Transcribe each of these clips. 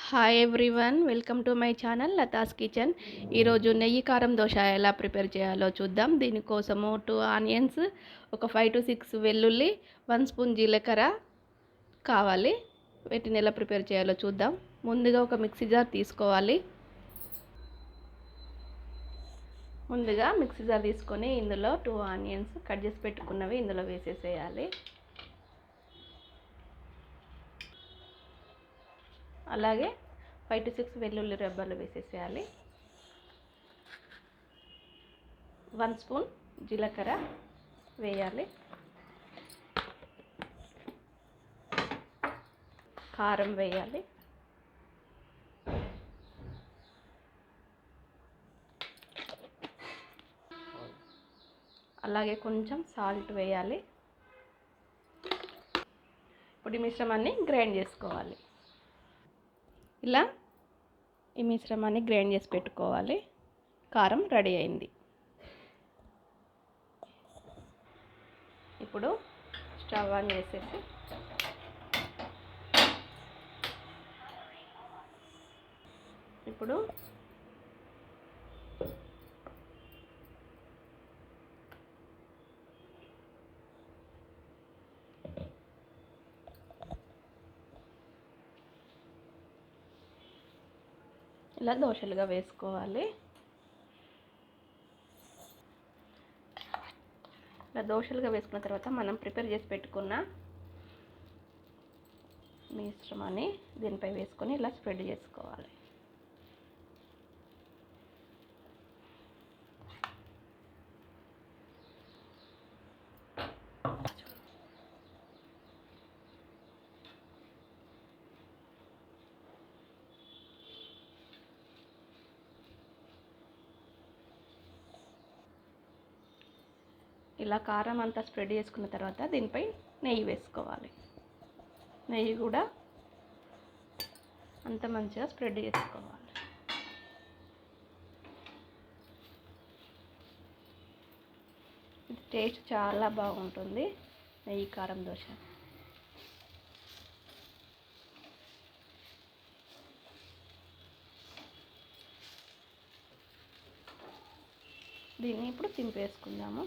Hi everyone, welcome to my channel Latha's kitchen. ఈరోజు నెయ్యి కారం దోశ ఎలా ప్రిపేర్ చేయాలో చూద్దాం. దీనికోసము 2 ఆనియన్స్, ఒక 5 to 6 వెల్లుల్లి, 1 స్పూన్ జీలకర్ర కావాలి. వీటిని ఎలా ప్రిపేర్ చేయాలో చూద్దాం. ముందుగా ఒక మిక్సీ జార్ తీసుకోవాలి. ముందుగా మిక్సీ జార్ తీసుకొని ఇందులో 2 ఆనియన్స్ కట్ చేసి పెట్టుకున్నవి ఇందులో వేసేసేయాలి. అలాగే 5 to 6 వెల్లుల్లి రెబ్బలు వేసేసేయాలి. 1 స్పూన్ జీలకర్ర వేయాలి. కారం వేయాలి. అలాగే కొంచెం సాల్ట్ వేయాలి. ఇప్పుడు ఈ మిశ్రమాన్ని గ్రైండ్ చేసుకోవాలి. ఇలా ఈ మిశ్రమాన్ని గ్రైండ్ చేసి పెట్టుకోవాలి. కారం రెడీ అయింది. ఇప్పుడు స్టవ్ ఆన్ చేసేసి ఇప్పుడు ఇలా దోశలుగా వేసుకోవాలి. ఇలా దోశలుగా వేసుకున్న తర్వాత మనం ప్రిపేర్ చేసి పెట్టుకున్న మిశ్రమాన్ని దీనిపై వేసుకొని ఇలా స్ప్రెడ్ చేసుకోవాలి. ఇలా కారం అంతా స్ప్రెడ్ చేసుకున్న తర్వాత దీనిపై నెయ్యి వేసుకోవాలి. నెయ్యి కూడా అంత మంచిగా స్ప్రెడ్ చేసుకోవాలి. ఇది టేస్ట్ చాలా బాగుంటుంది నెయ్యి కారం దోశ. దీన్ని ఇప్పుడు తింపేసుకుందాము.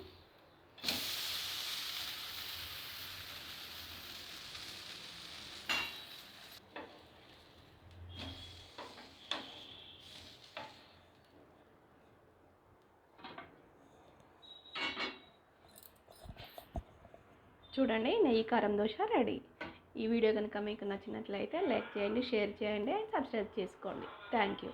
చూడండి, నెయ్యి కారం దోశ రెడీ. ఈ వీడియో కనుక మీకు నచ్చినట్లయితే లైక్ చేయండి, షేర్ చేయండి, సబ్స్క్రైబ్ చేసుకోండి. Thank you.